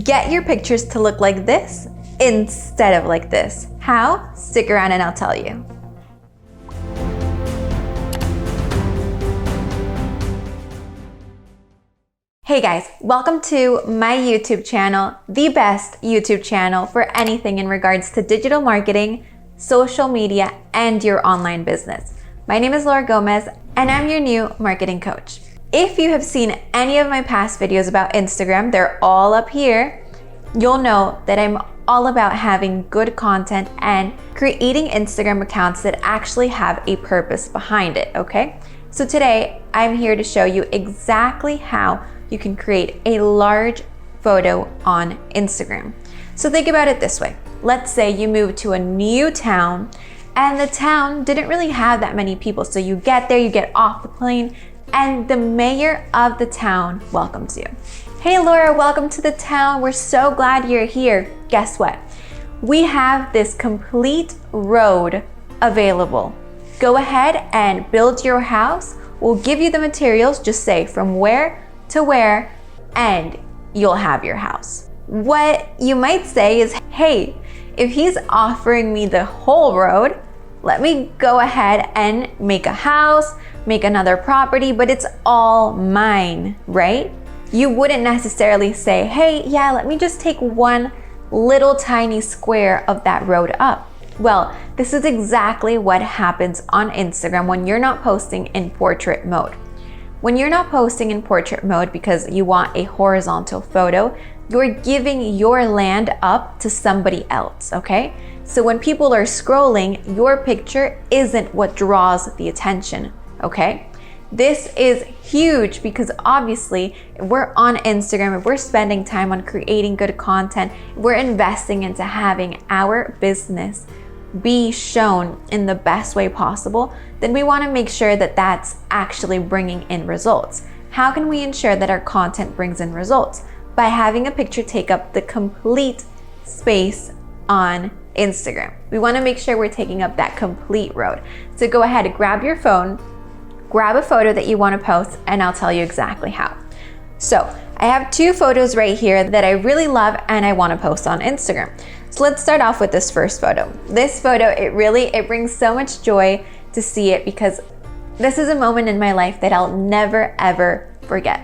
Get your pictures to look like this instead of like this. How? Stick around and I'll tell you. Hey guys, welcome to my YouTube channel, the best YouTube channel for anything in regards to digital marketing, social media, and your online business. My name is Laura Gomez, and I'm your new marketing coach. If you have seen any of my past videos about Instagram, they're all up here, you'll know that I'm all about having good content and creating Instagram accounts that actually have a purpose behind it, okay? So today, I'm here to show you exactly how you can create a large photo on Instagram. So think about it this way. Let's say you move to a new town and the town didn't really have that many people. So you get there, you get off the plane, and the mayor of the town welcomes you. Hey Laura, welcome to the town. We're so glad you're here. Guess what? We have this complete road available. Go ahead and build your house. We'll give you the materials, just say from where to where, and you'll have your house. What you might say is, hey, if he's offering me the whole road, let me go ahead and make a house, make another property, but it's all mine, right? You wouldn't necessarily say, hey, yeah, let me just take one little tiny square of that road up. Well, this is exactly what happens on Instagram when you're not posting in portrait mode. When you're not posting in portrait mode because you want a horizontal photo, you're giving your land up to somebody else, okay? So when people are scrolling, your picture isn't what draws the attention, okay? This is huge because obviously if we're on Instagram, if we're spending time on creating good content, we're investing into having our business be shown in the best way possible, then we want to make sure that that's actually bringing in results. How can we ensure that our content brings in results? By having a picture take up the complete space on Instagram. We want to make sure we're taking up that complete road. So go ahead and grab your phone, grab a photo that you want to post, and I'll tell you exactly how. So I have two photos right here that I really love and I want to post on Instagram. So let's start off with this first photo. This photo, it brings so much joy to see it because this is a moment in my life that I'll never ever forget.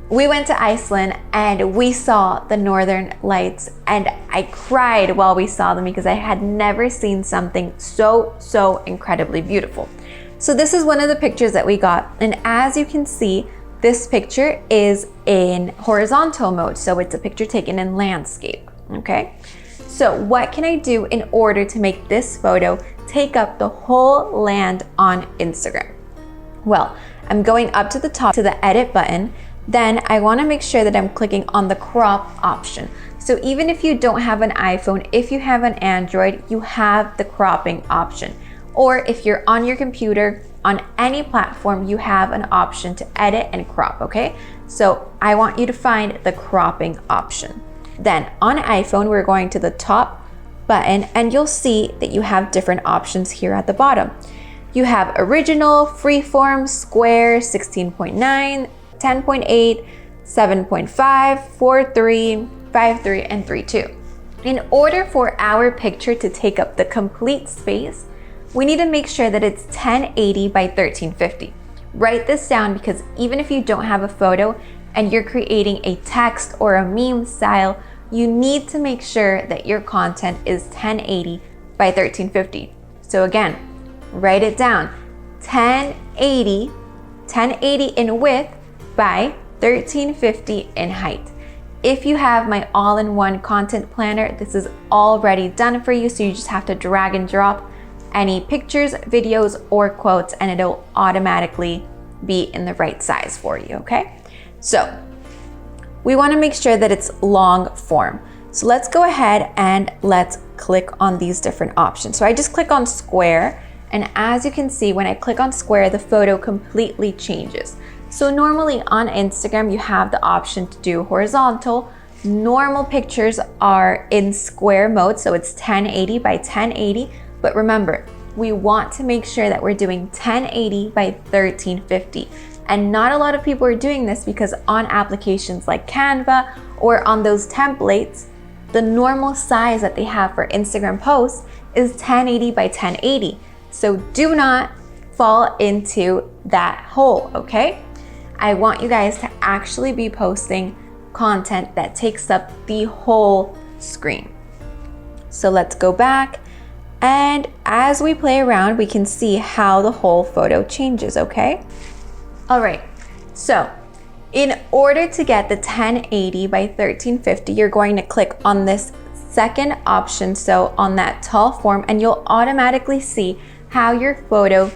We went to Iceland and we saw the Northern Lights and I cried while we saw them because I had never seen something so incredibly beautiful. So this is one of the pictures that we got, and as you can see, this picture is in horizontal mode, so it's a picture taken in landscape, okay? So what can I do in order to make this photo take up the whole land on Instagram? Well, I'm going up to the top to the edit button. Then I want to make sure that I'm clicking on the crop option. So even if you don't have an iPhone, if you have an Android, you have the cropping option. Or if you're on your computer, on any platform, you have an option to edit and crop, okay? So I want you to find the cropping option. Then on iPhone, we're going to the top button and you'll see that you have different options here at the bottom. You have original, freeform, square, 16:9, 10.8, 7.5, 4:3, 5:3, and 3:2. In order for our picture to take up the complete space, we need to make sure that it's 1080 by 1350. Write this down because even if you don't have a photo and you're creating a text or a meme style, you need to make sure that your content is 1080 by 1350. So again, write it down, 1080 in width by 1350 in height. If you have my all-in-one content planner, this is already done for you, so you just have to drag and drop any pictures, videos, or quotes, and it'll automatically be in the right size for you, okay? So we want to make sure that it's long form. So let's go ahead and let's click on these different options. So I just click on square, and as you can see, when I click on square, the photo completely changes. So normally on Instagram, you have the option to do horizontal. Normal pictures are in square mode, so it's 1080 by 1080. But remember, we want to make sure that we're doing 1080 by 1350. And not a lot of people are doing this because on applications like Canva or on those templates, the normal size that they have for Instagram posts is 1080 by 1080. So do not fall into that hole, okay? I want you guys to actually be posting content that takes up the whole screen. So let's go back, and as we play around, we can see how the whole photo changes, okay? All right, so in order to get the 1080 by 1350, you're going to click on this second option, so on that tall form, and you'll automatically see how your photo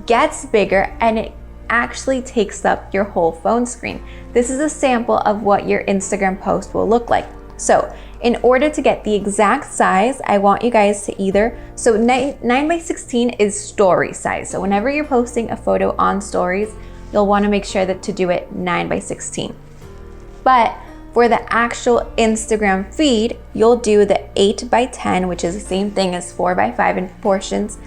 gets bigger and it actually takes up your whole phone screen. This is a sample of what your Instagram post will look like. So in order to get the exact size, I want you guys to either, so 9 by 16 is story size. So whenever you're posting a photo on stories, you'll want to make sure that to do it 9 by 16. But for the actual Instagram feed, you'll do the 8 by 10, which is the same thing as 4 by 5 in proportions.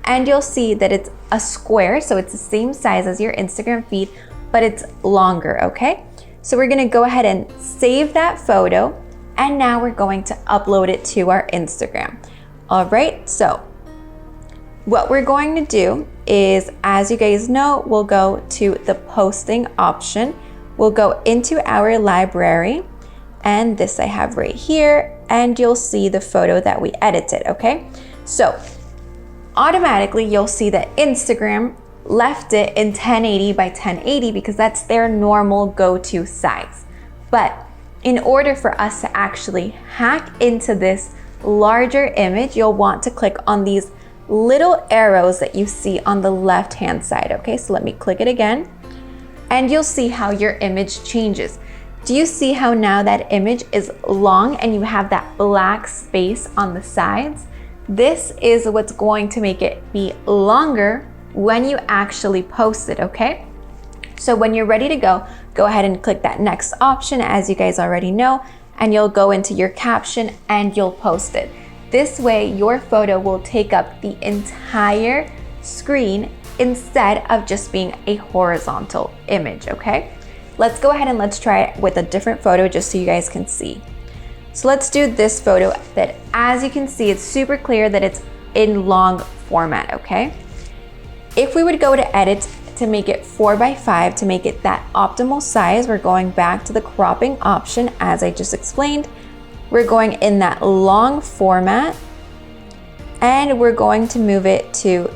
And you'll see that it's a square, so it's the same size as your Instagram feed, but it's longer, okay? So we're gonna go ahead and save that photo, and now we're going to upload it to our Instagram. All right, so what we're going to do is, as you guys know, we'll go to the posting option. We'll go into our library, and this I have right here, and you'll see the photo that we edited, okay? So automatically you'll see that Instagram left it in 1080 by 1080 because that's their normal go-to size. But in order for us to actually hack into this larger image, you'll want to click on these little arrows that you see on the left-hand side, okay? So let me click it again, and you'll see how your image changes. Do you see how now that image is long and you have that black space on the sides? This is what's going to make it be longer when you actually post it, okay? So when you're ready to go ahead and click that next option, as you guys already know, and you'll go into your caption and you'll post it. This way, your photo will take up the entire screen instead of just being a horizontal image, okay? Let's go ahead and let's try it with a different photo just so you guys can see. So let's do this photo that, as you can see, it's super clear that it's in long format, okay? If we would go to edit to make it 4 by 5 to make it that optimal size, we're going back to the cropping option as I just explained. We're going in that long format and we're going to move it to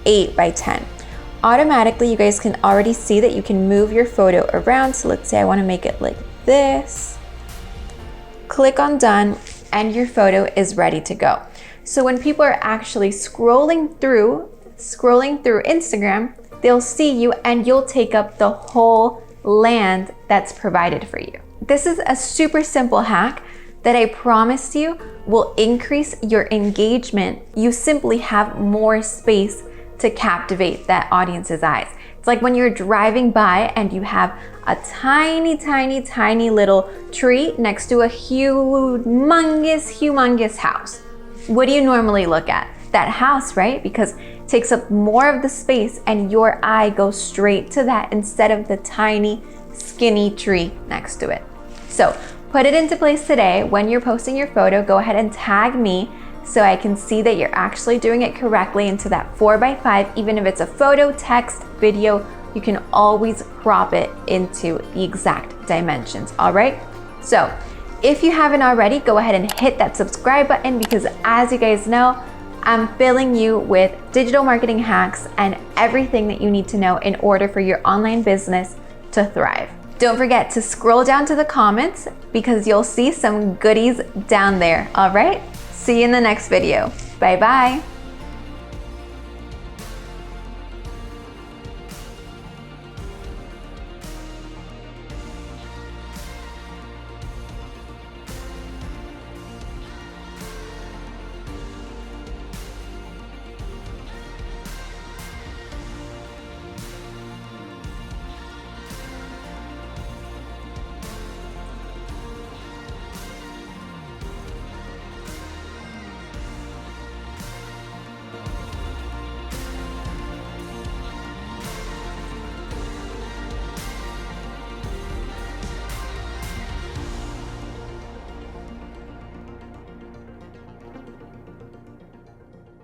8 by 10. Automatically, you guys can already see that you can move your photo around. So let's say I want to make it like this. Click on done and your photo is ready to go. So when people are actually scrolling through Instagram, they'll see you and you'll take up the whole land that's provided for you. This is a super simple hack that I promise you will increase your engagement. You simply have more space to captivate that audience's eyes. It's like when you're driving by and you have a tiny, tiny, tiny little tree next to a humongous house. What do you normally look at? That house, right? Because it takes up more of the space and your eye goes straight to that instead of the tiny, skinny tree next to it. So put it into place today. When you're posting your photo, go ahead and tag me so I can see that you're actually doing it correctly into that 4 by 5. Even if it's a photo, text, video, you can always crop it into the exact dimensions, all right? So if you haven't already, go ahead and hit that subscribe button because, as you guys know, I'm filling you with digital marketing hacks and everything that you need to know in order for your online business to thrive. Don't forget to scroll down to the comments because you'll see some goodies down there, all right? See you in the next video. Bye-bye.